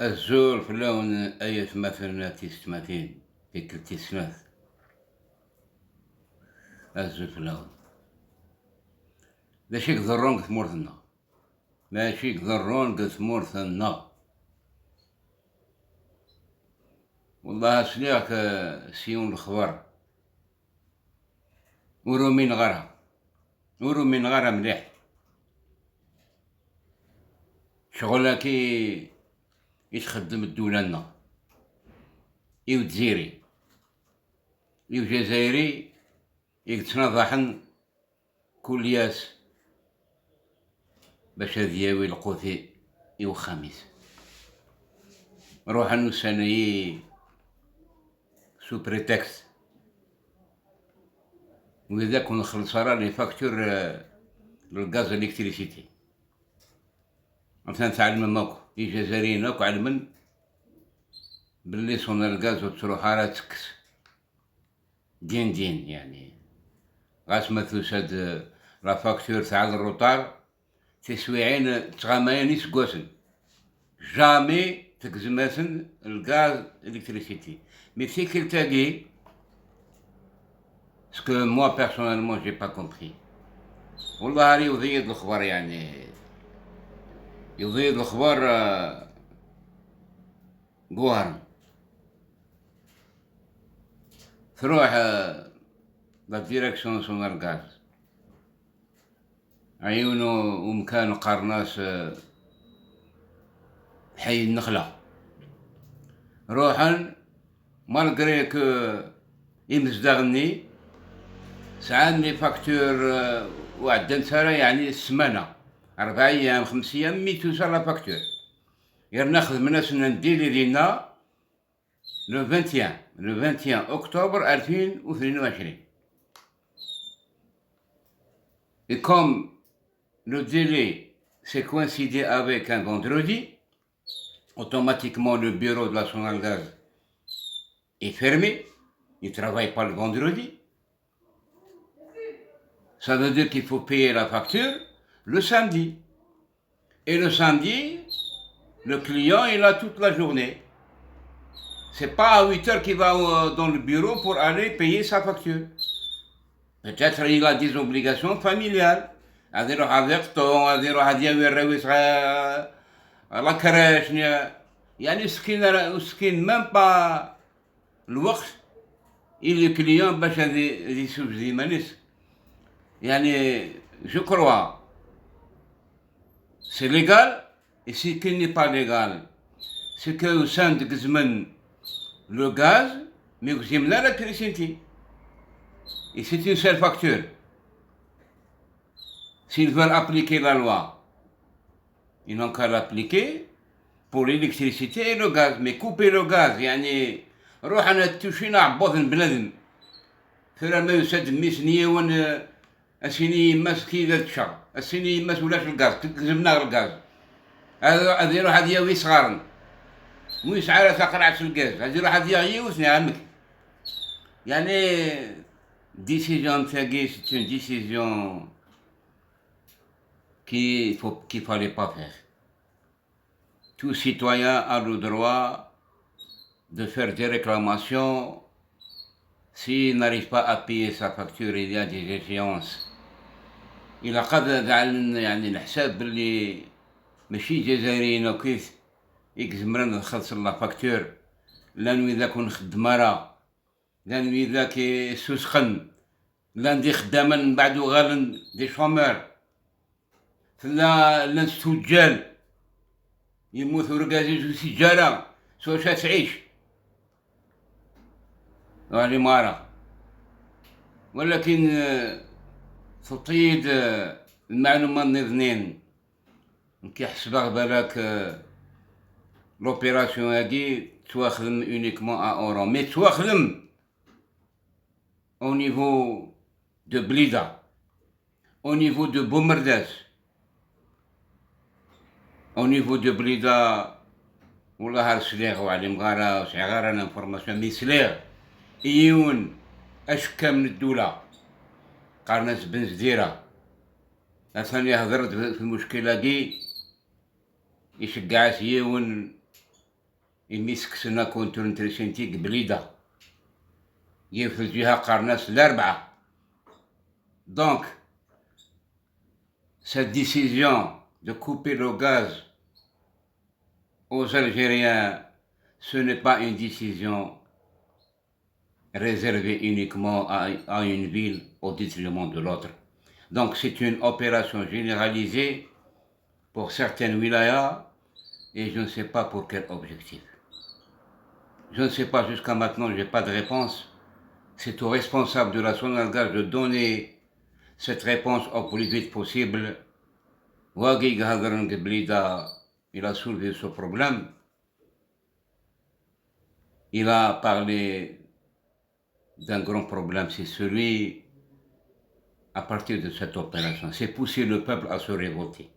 الزول في اللون أية مثلا تيستماتين تيك تيسناث الزول في اللون لا شيك ضرون ثمورثنا لا شيك ضرون ثمورثنا والله سليك سيون الخبر ورو من غرها ورو من غرها مليح شغلها كي يتخدم الدولة إيو جزيري إيو جزائري يتنضحن كل ياس باش هذياوي القوثي إيو خميس روح سنة سو بريتكست وإذا كون نخلص راه لي فاكتور للغاز الكتريسيتي مثلا تعلم ماكو الجزائريين ماكو علمن باللي صون الغاز وتروح راه تكس دين يعني غاس مثل ساد لا فاكتور تاع الروطار تسوي عين تغاماين يسقوسن جامي تكزماسن الغاز الكتريسيتي مي سيكل تاقي سكو موا بيرسونيلمون جي با كومبري والله راه يضيد الخبر يعني يضيد الخبر قوهرن تروح لا ديريكسيون سون الغاز عيونو ومكان قرناس حي النخلة روحا مالغري كو يمزدغني ساعات لي فاكتور وعدن سارة يعني السمانة 4 أيام 5 أيام مي توصل لا فاكتور غير ناخذ من الناس نديري لينا لو 21 أكتوبر 2022 et comme le délai s'est coïncidé avec un vendredi, automatiquement le bureau de la Sonalgaz est fermé, il ne travaille pas le vendredi. Ça veut dire qu'il faut payer la facture le samedi. Et le samedi, le client est là toute la journée. C'est pas à 8 heures qu'il va dans le bureau pour aller payer sa facture. Peut-être il a des obligations familiales. غادي يروح غادي يقطو غادي يروح غادي يراويس لا كراش يعني مسكين ميم با الوقت اللي كليون باش هادي يشوف زيمانيس يعني جو كروا سي ليغال اي سي كي ني با ليغال سي كو ساند كزمن لو غاز مي كزمنا لكريسيتي اي سي اون سيل فاكتور. S'ils veulent appliquer la loi, ils n'ont qu'à l'appliquer pour l'électricité et le gaz. Mais couper le gaz, يعني روح أنا تشينا عبوط بلادن فلا ما يسد ميس نيوان أسيني ماس كي ذا تشر أسيني ماس ولاش الغاز كزمنا الغاز هذا يروح هذا يوي صغارن ويس على تقرعة الغاز هذا يروح هذا يوسني عمك يعني ديسيجن تاعي سي اون ديسيجن qu'il ne fallait pas faire. Tout citoyen a le droit de faire des réclamations. S'il n'arrive pas à payer sa facture, il y a des échéances. إلا قد يعني الحساب باللي ماشي جزائريين وكيف يكزمرن نخلص لا فاكتور لانو إذا كون خدمة راه لانو إذا كي سوسخن لان دي خدامة من بعدو غالن دي شومور لا التجال يموتوا رقازيز سجارة سوا شا تعيش راني مارا ولكن تطيد المعلومات الاثنين كي حسبها بالك لوبيراسيون هادي تواخدم اونيكمون ا اورو مي تواخدم او نيفو دو بليده او نيفو دو بومرداس au niveau de Blida والله هالسليغ وعلم غارة وسعغارة الانفورماسيون مي سليغ إيون أشكى من الدولة قارناس بن زديرة ثاني هضرت في المشكلة دي يشجع سيون يمسكسنا كنتو نترسنتي قبليدة يفرجيها قرناس الأربعة. Donc, cette décision de couper le gaz aux Algériens, ce n'est pas une décision réservée uniquement à une ville au détriment de l'autre. Donc c'est une opération généralisée pour certaines wilayas et je ne sais pas pour quel objectif. Je ne sais pas, jusqu'à maintenant, je n'ai pas de réponse. C'est au responsable de la Sonalgaz de donner cette réponse au plus vite possible. Wagig Hagran Geblida, il a soulevé ce problème. Il a parlé d'un grand problème, c'est celui, à partir de cette opération, c'est pousser le peuple à se révolter.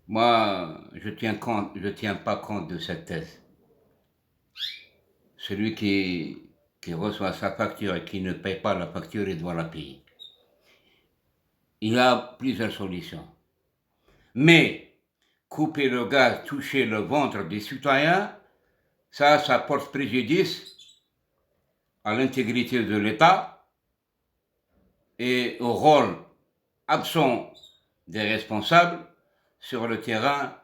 Moi, je tiens pas compte de cette thèse. Celui qui reçoit sa facture et qui ne paye pas la facture, il doit la payer. Il y a plusieurs solutions. Mais couper le gaz, toucher le ventre des citoyens, ça porte préjudice à l'intégrité de l'État et au rôle absent des responsables sur le terrain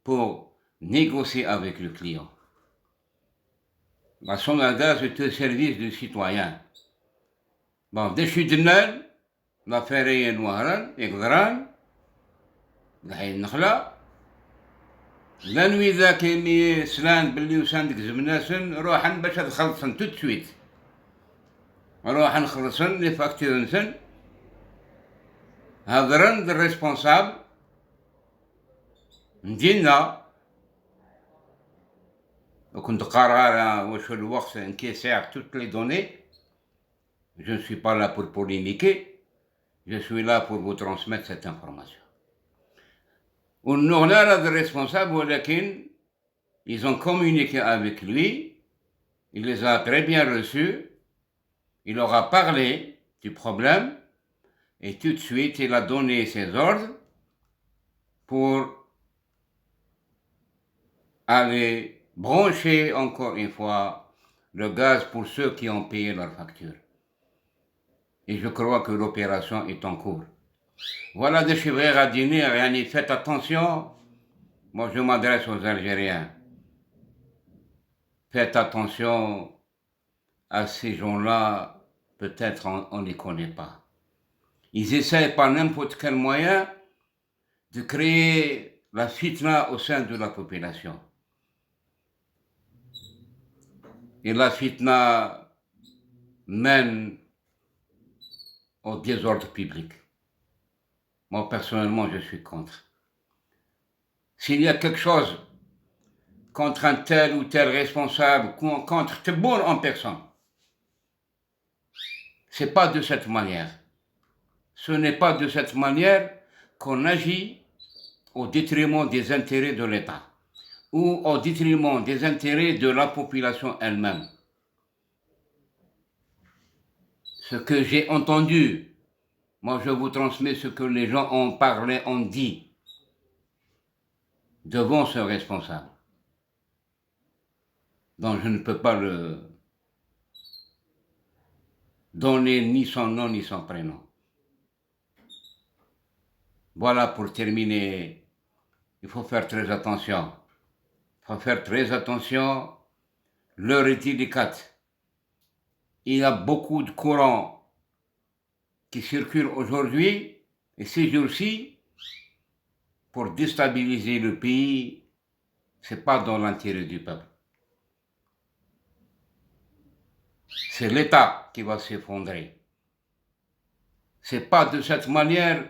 pour négocier avec le client. La Sonalgaz est au service du citoyen. Bon, dès que la ferry نوهران يقدران قاعد نخلا لا نوي ذاك مي سلان بلي وساندك زمناسن روحن باش تخلصن تو سويت روح نخلصن لي فاكتورنسن هضرن الريسبونسابل ندينا وكنت قارا واش الوقت انكيسير toutes les données. Je ne suis pas là pour polémiquer, je suis là pour vous transmettre cette information. On a des responsables, ils ont communiqué avec lui, il les a très bien reçus, il leur a parlé du problème, et tout de suite il a donné ses ordres pour aller brancher encore une fois le gaz pour ceux qui ont payé leur facture. Et je crois que l'opération est en cours. Voilà des chevaliers à dîner, faites attention. Moi je m'adresse aux Algériens. Faites attention à ces gens-là, peut-être on ne les connaît pas. Ils essayent par n'importe quel moyen de créer la fitna au sein de la population. Et la fitna mène au désordre public. Moi, personnellement, je suis contre. S'il y a quelque chose contre un tel ou tel responsable, contre tout le monde en personne, c'est pas de cette manière. Ce n'est pas de cette manière qu'on agit au détriment des intérêts de l'État ou au détriment des intérêts de la population elle-même. Ce que j'ai entendu, moi je vous transmets ce que les gens ont parlé, ont dit devant ce responsable. Donc je ne peux pas le donner ni son nom ni son prénom. Voilà, pour terminer, il faut faire très attention. Il faut faire très attention. L'heure est délicate. Il y a beaucoup de courants qui circulent aujourd'hui et ces jours-ci pour déstabiliser le pays. Ce n'est pas dans l'intérêt du peuple. C'est l'État qui va s'effondrer. Ce n'est pas de cette manière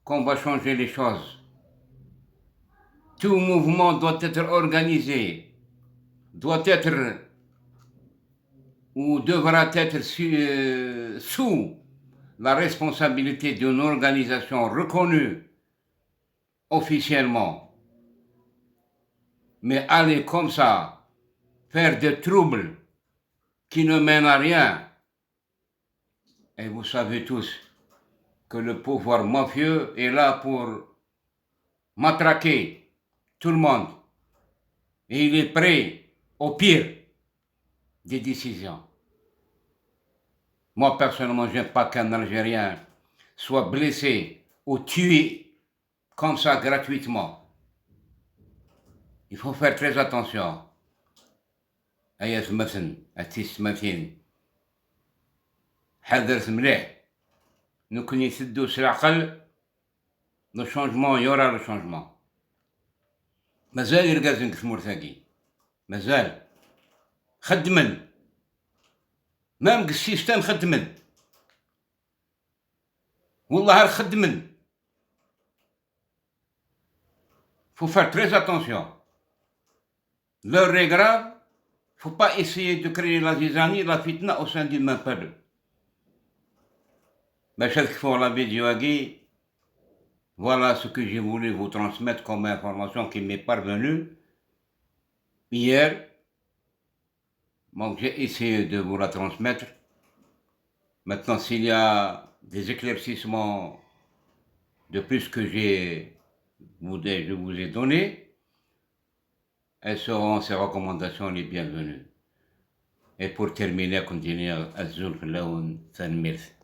qu'on va changer les choses. Tout mouvement doit être organisé, doit être ou devra être sous la responsabilité d'une organisation reconnue officiellement. Mais aller comme ça, faire des troubles qui ne mènent à rien, et vous savez tous que le pouvoir mafieux est là pour matraquer tout le monde. Et il est prêt au pire des décisions. Moi, personnellement, je n'aime pas qu'un Algérien soit blessé ou tué comme ça gratuitement. Il faut faire très attention. أية المثل التسمتين حذرت مليح نكون يسدو العقل لو شونجمون يورا لو شونجمون مازال يرقازنك في مرتاقي مازال خدمن مام السيستم خدمن والله خدمن faut faire très attention l'heure est grave faut pas essayer de créer la zizanie la fitna au sein du même peuple باش تكفوا la vidéo هاكي. Voilà ce que j'ai voulu vous transmettre comme information qui m'est parvenue hier. Donc j'ai essayé de vous la transmettre. Maintenant, s'il y a des éclaircissements de plus que je vous ai donné, elles seront ces recommandations les bienvenues. Et pour terminer, continuer à Zulf Laoun San Mirth.